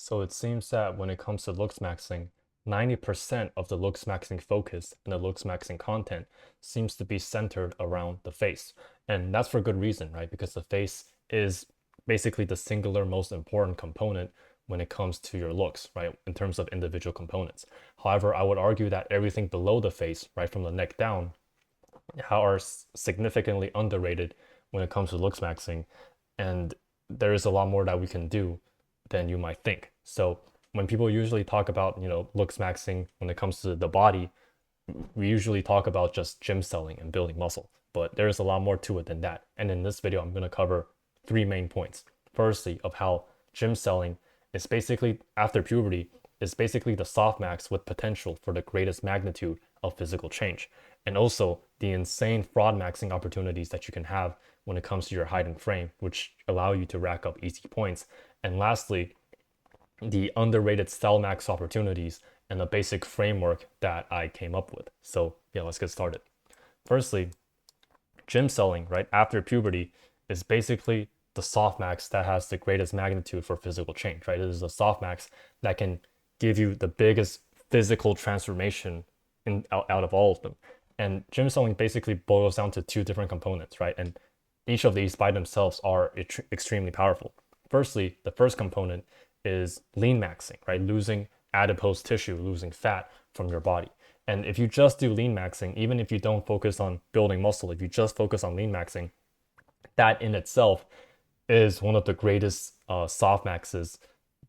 So it seems that when it comes to looks maxing, 90% of the looks maxing focus and the looks maxing content seems to be centered around the face. And that's for good reason, right? Because the face is basically the singular most important component when it comes to your looks, right? In terms of individual components. However, I would argue that everything below the face, right, from the neck down, are significantly underrated when it comes to looks maxing, and there is a lot more that we can do than you might think. So when people usually talk about looks maxing when it comes to the body, we usually talk about just gym selling and building muscle, but there's a lot more to it than that. And in this video, I'm going to cover three main points. Firstly, of how gym selling is basically after puberty is basically the softmax with potential for the greatest magnitude of physical change, and also the insane fraud maxing opportunities that you can have when it comes to your height and frame, which allow you to rack up easy points. And lastly, the underrated cell max opportunities and the basic framework that I came up with. So yeah, let's get started. Firstly, gym selling right after puberty is basically the softmax that has the greatest magnitude for physical change, right? It is a softmax that can give you the biggest physical transformation out of all of them. And gym selling basically boils down to two different components, right? And each of these by themselves are extremely powerful. Firstly, the first component is lean maxing, right? Losing adipose tissue, losing fat from your body. And if you just do lean maxing, even if you don't focus on building muscle, if you just focus on lean maxing, that in itself is one of the greatest soft maxes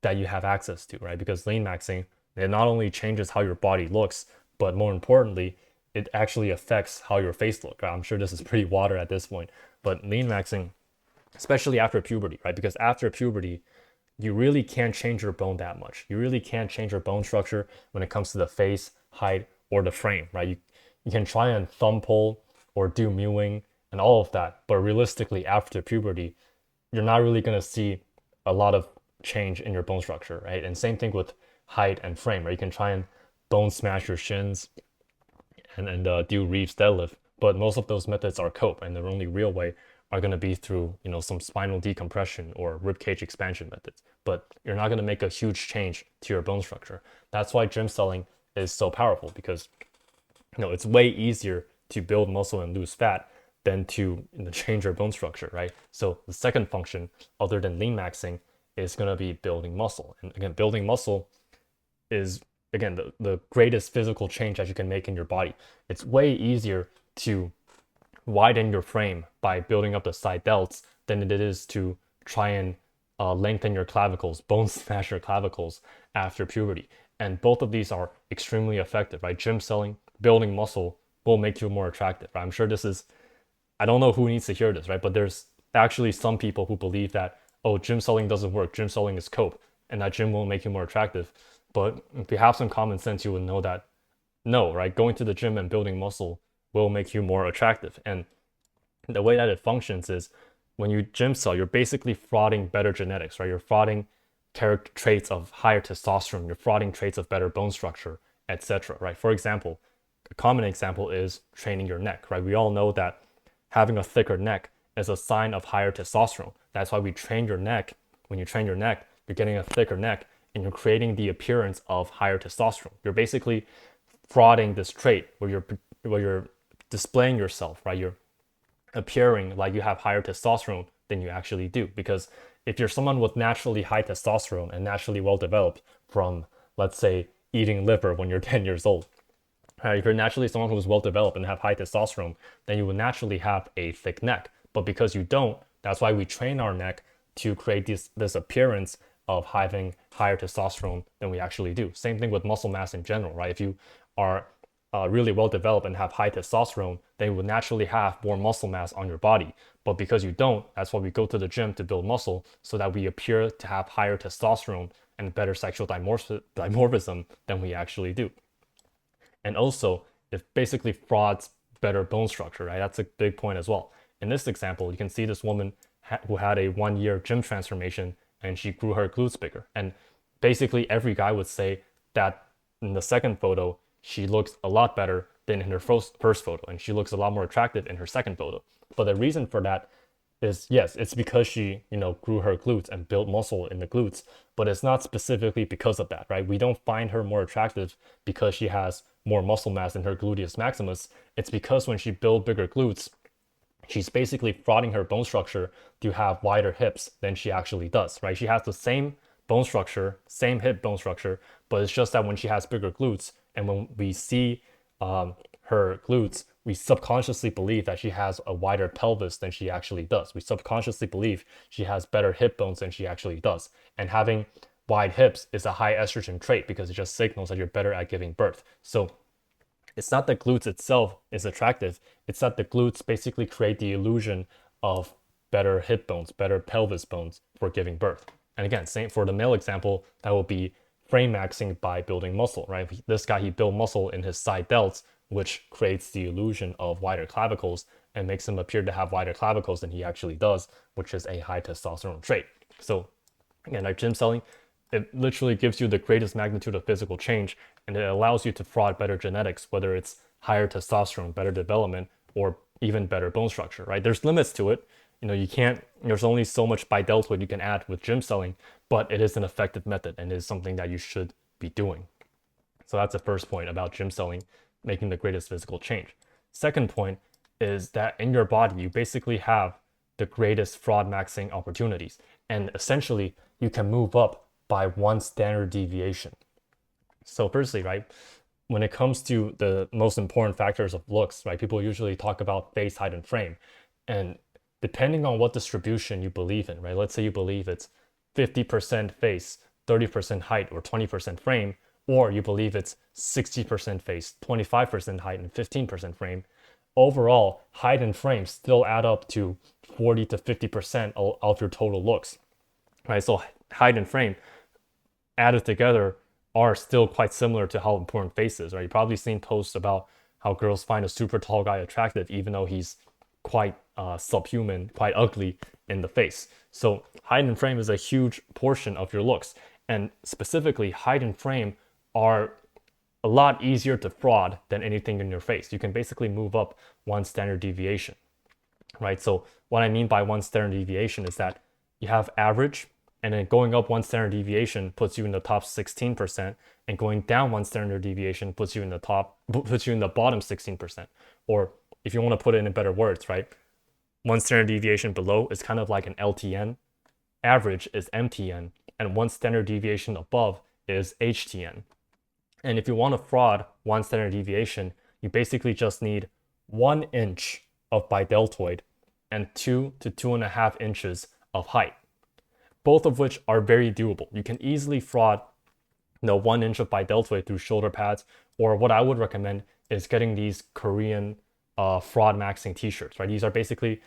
that you have access to, right? Because lean maxing, it not only changes how your body looks, but more importantly, it actually affects how your face looks. Right? I'm sure this is pretty water at this point, but lean maxing, especially after puberty, right? Because after puberty, you really can't change your bone that much. You really can't change your bone structure when it comes to the face, height, or the frame, right? You can try and thumb pull or do mewing and all of that, but realistically, after puberty, you're not really going to see a lot of change in your bone structure, right? And same thing with height and frame, right? You can try and bone smash your shins and do Reeves deadlift, but most of those methods are cope, and the only real way are going to be through some spinal decompression or rib cage expansion methods. But you're not going to make a huge change to your bone structure. That's why gym selling is so powerful, because it's way easier to build muscle and lose fat than to change your bone structure, right? So the second function, other than lean maxing, is going to be building muscle. And again, building muscle is again the greatest physical change that you can make in your body. It's way easier to widen your frame by building up the side delts than it is to try and lengthen your clavicles, bone smash your clavicles after puberty. And both of these are extremely effective, right? Gym selling, building muscle will make you more attractive. Right? I'm sure this is, I don't know who needs to hear this, right? But there's actually some people who believe that, oh, gym selling doesn't work, gym selling is cope, and that gym won't make you more attractive. But if you have some common sense, you would know that no, right? Going to the gym and building muscle will make you more attractive. And the way that it functions is when you gym sell, you're basically frauding better genetics, right? You're frauding character traits of higher testosterone, you're frauding traits of better bone structure, etc. Right? For example, a common example is training your neck, right? We all know that having a thicker neck is a sign of higher testosterone. That's why we train your neck. When you train your neck, you're getting a thicker neck and you're creating the appearance of higher testosterone. You're basically frauding this trait where you're displaying yourself, right? You're appearing like you have higher testosterone than you actually do. Because if you're someone with naturally high testosterone and naturally well developed from, let's say, eating liver when you're 10 years old, right? If you're naturally someone who's well developed and have high testosterone, then you will naturally have a thick neck. But because you don't, that's why we train our neck to create this appearance of having higher testosterone than we actually do. Same thing with muscle mass in general, right? If you are really well developed and have high testosterone, then you will naturally have more muscle mass on your body. But because you don't, that's why we go to the gym to build muscle, so that we appear to have higher testosterone and better sexual dimorphism than we actually do. And also, it basically frauds better bone structure, right? That's a big point as well. In this example, you can see this woman who had a 1 year gym transformation and she grew her glutes bigger. And basically, every guy would say that in the second photo, she looks a lot better than in her first photo, and she looks a lot more attractive in her second photo. But the reason for that is yes, it's because she, grew her glutes and built muscle in the glutes, but it's not specifically because of that, right? We don't find her more attractive because she has more muscle mass in her gluteus maximus. It's because when she built bigger glutes, she's basically frauding her bone structure to have wider hips than she actually does, right? She has the same bone structure, same hip bone structure, but it's just that when she has bigger glutes and when we see her glutes, we subconsciously believe that she has a wider pelvis than she actually does. We subconsciously believe she has better hip bones than she actually does. And having wide hips is a high estrogen trait because it just signals that you're better at giving birth. So it's not that glutes itself is attractive, it's that the glutes basically create the illusion of better hip bones, better pelvis bones for giving birth. And again, same for the male example, that will be frame maxing by building muscle, right? This guy, he built muscle in his side delts, which creates the illusion of wider clavicles and makes him appear to have wider clavicles than he actually does, which is a high testosterone trait. So again, like Gymcelling, it literally gives you the greatest magnitude of physical change, and it allows you to fraud better genetics, whether it's higher testosterone, better development, or even better bone structure, right? There's limits to it. You can't, there's only so much bideltoid you can add with Gymcelling, but it is an effective method and is something that you should be doing. So that's the first point about Gymcelling, making the greatest physical change. Second point is that in your body, you basically have the greatest fraud maxing opportunities. And essentially, you can move up by one standard deviation. So firstly, right, when it comes to the most important factors of looks, right, people usually talk about face, height, and frame. And depending on what distribution you believe in, right, let's say you believe it's 50% face, 30% height, or 20% frame, or you believe it's 60% face, 25% height, and 15% frame, overall, height and frame still add up to 40 to 50% of your total looks, right? So height and frame added together are still quite similar to how important face is, right? You've probably seen posts about how girls find a super tall guy attractive, even though he's quite subhuman, quite ugly in the face. So height and frame is a huge portion of your looks. And specifically, height and frame are a lot easier to fraud than anything in your face. You can basically move up one standard deviation, right? So what I mean by one standard deviation is that you have average, and then going up one standard deviation puts you in the top 16%, and going down one standard deviation puts you in the bottom 16%. Or if you want to put it in better words, right? One standard deviation below is kind of like an LTN, average is MTN, and one standard deviation above is HTN. And if you want to fraud one standard deviation, you basically just need 1 inch of bideltoid and 2 to 2.5 inches of height, both of which are very doable. You can easily fraud 1 inch of bideltoid through shoulder pads, or what I would recommend is getting these Korean fraud maxing t-shirts, right? These are basically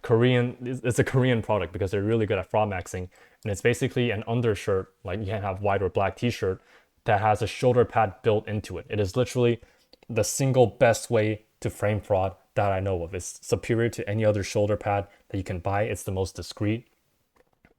Korean, it's a Korean product because they're really good at fraud maxing. And it's basically an undershirt, like you can have white or black t-shirt that has a shoulder pad built into it. It is literally the single best way to frame fraud that I know of. It's superior to any other shoulder pad that you can buy. It's the most discreet,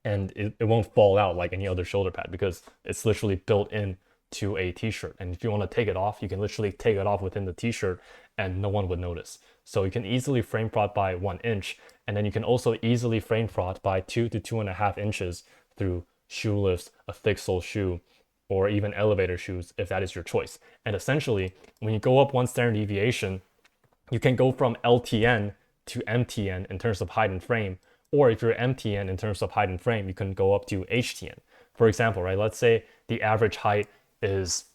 and it won't fall out like any other shoulder pad because it's literally built in to a t-shirt. And if you want to take it off, you can literally take it off within the t-shirt and no one would notice. So you can easily frame fraud by 1 inch, and then you can also easily frame fraud by 2 to 2.5 inches through shoe lifts, a thick sole shoe, or even elevator shoes if that is your choice. And essentially, when you go up one standard deviation, you can go from LTN to MTN in terms of height and frame, or if you're MTN in terms of height and frame, you can go up to HTN. For example, right, let's say the average height is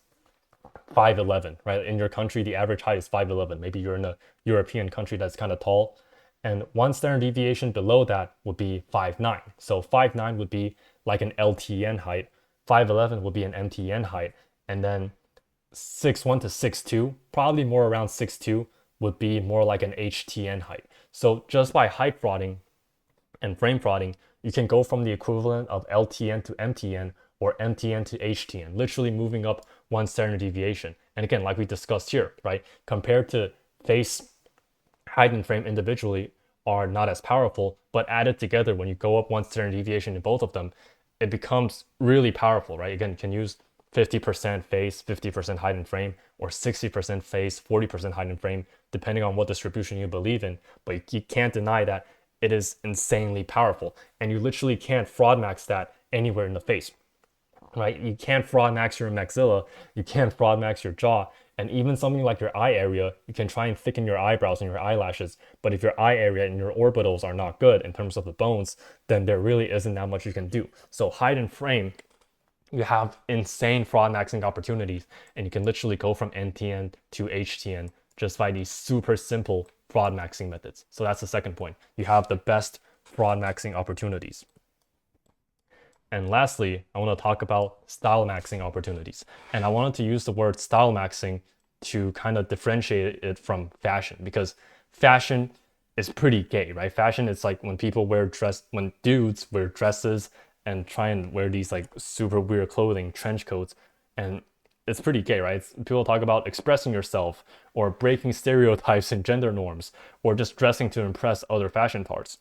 5'11", right? In your country, the average height is 5'11". Maybe you're in a European country that's kind of tall. And one standard deviation below that would be 5'9". So 5'9" would be like an LTN height. 5'11" would be an MTN height. And then 6'1" to 6'2", probably more around 6'2", would be more like an HTN height. So just by height frauding and frame frauding, you can go from the equivalent of LTN to MTN or MTN to HTN, literally moving up one standard deviation. And again, like we discussed here, right? Compared to face, height, and frame individually are not as powerful, but added together, when you go up one standard deviation in both of them, it becomes really powerful, right? Again, you can use 50% face, 50% height and frame, or 60% face, 40% height and frame, depending on what distribution you believe in. But you can't deny that it is insanely powerful. And you literally can't fraud max that anywhere in the face, right? You can't fraud max your maxilla, you can't fraud max your jaw, and even something like your eye area, you can try and thicken your eyebrows and your eyelashes, but if your eye area and your orbitals are not good in terms of the bones, then there really isn't that much you can do. So height and frame, you have insane fraud maxing opportunities, and you can literally go from NTN to HTN just by these super simple fraud maxing methods. So that's the second point. You have the best fraud maxing opportunities. And lastly, I want to talk about style maxing opportunities. And I wanted to use the word style maxing to kind of differentiate it from fashion, because fashion is pretty gay, right? Fashion is like when people wear dress, when dudes wear dresses and try and wear these like super weird clothing, trench coats, and it's pretty gay, right? People talk about expressing yourself or breaking stereotypes and gender norms or just dressing to impress other fashion parts.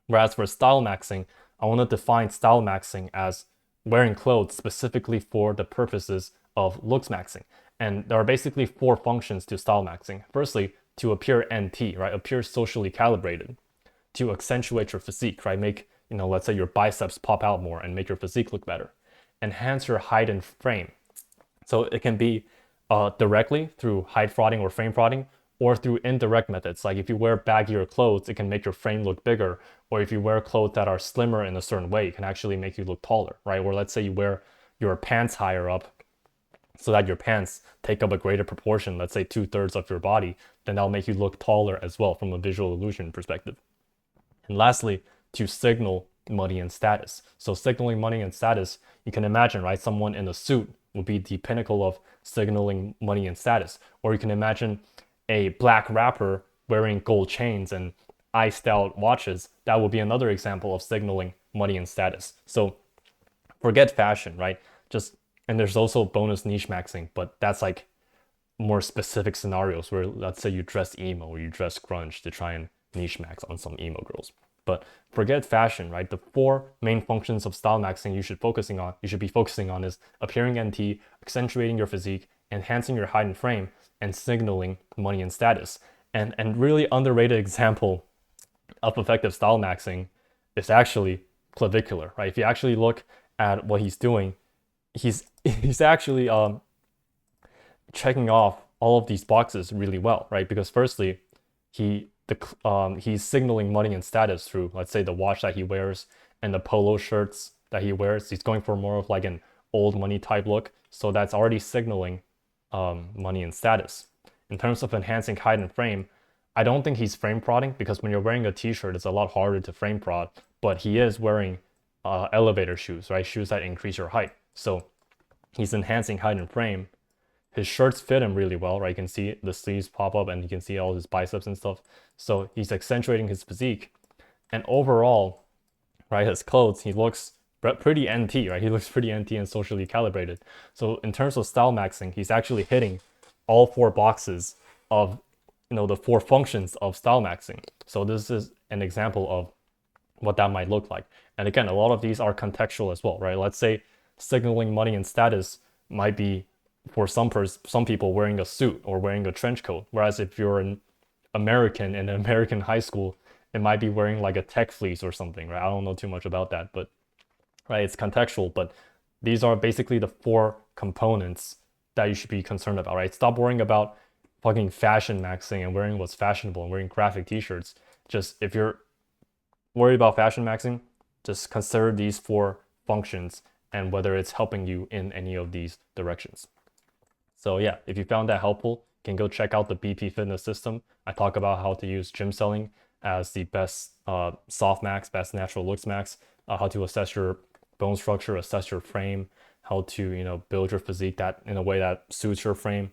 Whereas for style maxing, I want to define style maxing as wearing clothes specifically for the purposes of looks maxing. And there are basically four functions to style maxing. Firstly, to appear NT, right? Appear socially calibrated. To accentuate your physique, right? Make, let's say your biceps pop out more and make your physique look better. Enhance your height and frame. So it can be directly through height frauding or frame frauding, or through indirect methods. Like if you wear baggier clothes, it can make your frame look bigger. Or if you wear clothes that are slimmer in a certain way, it can actually make you look taller, right? Or let's say you wear your pants higher up so that your pants take up a greater proportion, let's say 2/3 of your body, then that'll make you look taller as well from a visual illusion perspective. And lastly, to signal money and status. So signaling money and status, you can imagine, right? Someone in a suit would be the pinnacle of signaling money and status. Or you can imagine a black rapper wearing gold chains and iced out watches. That would be another example of signaling money and status. So forget fashion, right? And there's also bonus niche maxing, but that's like more specific scenarios where let's say you dress emo or you dress grunge to try and niche max on some emo girls. But forget fashion, right? The four main functions of style maxing you should be focusing on is appearing NT, accentuating your physique, enhancing your height and frame, and signaling money and status. And really underrated example of effective style maxing is actually clavicular, right? If you actually look at what he's doing, he's actually checking off all of these boxes really well, right? Because firstly, he's signaling money and status through, let's say, the watch that he wears and the polo shirts that he wears. He's going for more of like an old money type look, so that's already signaling money and status. In terms of enhancing height and frame, I don't think he's frame prodding, because when you're wearing a t-shirt, it's a lot harder to frame prod, but he is wearing elevator shoes, right? Shoes that increase your height. So he's enhancing height and frame. His shirts fit him really well, right? You can see the sleeves pop up and you can see all his biceps and stuff. So he's accentuating his physique. And overall, right, his clothes, he looks pretty NT, right? He looks pretty NT and socially calibrated. So in terms of style maxing, he's actually hitting all four boxes of, the four functions of style maxing. So this is an example of what that might look like. And again, a lot of these are contextual as well, right? Let's say signaling money and status might be for some people wearing a suit or wearing a trench coat. Whereas if you're an American in an American high school, it might be wearing like a tech fleece or something, right? I don't know too much about that, but right, it's contextual. But these are basically the four components that you should be concerned about, right? Stop worrying about fucking fashion maxing and wearing what's fashionable and wearing graphic t-shirts. Just if you're worried about fashion maxing, just consider these four functions and whether it's helping you in any of these directions. So yeah, if you found that helpful, you can go check out the BP Fitness system. I talk about how to use Gymcelling as the best softmax, best natural looks max, how to assess your bone structure, assess your frame, how to build your physique that in a way that suits your frame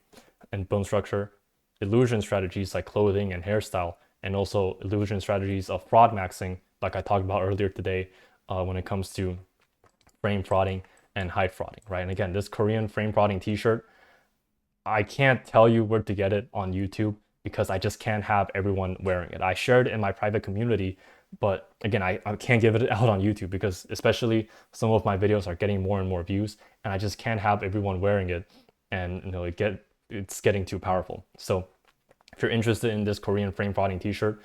and bone structure, illusion strategies like clothing and hairstyle, and also illusion strategies of fraud maxing, like I talked about earlier today, when it comes to frame frauding and height frauding, right? And again, this Korean frame frauding t-shirt, I can't tell you where to get it on YouTube because I just can't have everyone wearing it. I shared it in my private community, but again, I can't give it out on YouTube because especially some of my videos are getting more and more views, and I just can't have everyone wearing it, and it's getting too powerful. So if you're interested in this Korean frame frauding t-shirt,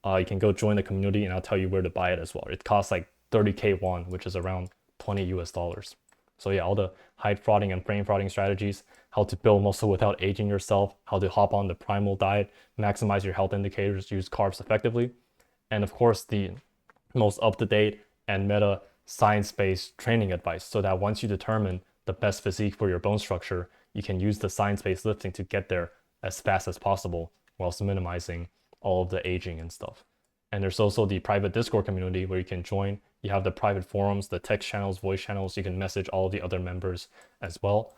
you can go join the community and I'll tell you where to buy it as well. It costs like 30K won, which is around 20 US dollars. So yeah, all the height frauding and frame frauding strategies, how to build muscle without aging yourself, how to hop on the primal diet, maximize your health indicators, use carbs effectively, and of course the most up-to-date and meta science-based training advice, so that once you determine the best physique for your bone structure, you can use the science-based lifting to get there as fast as possible whilst minimizing all of the aging and stuff. And there's also the private Discord community where you can join. You have the private forums, the text channels, voice channels. You can message all the other members as well.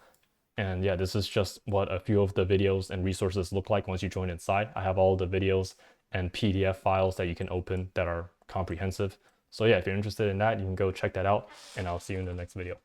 And yeah, this is just what a few of the videos and resources look like once you join inside. I have all the videos and PDF files that you can open that are comprehensive. So yeah, if you're interested in that, you can go check that out, and I'll see you in the next video.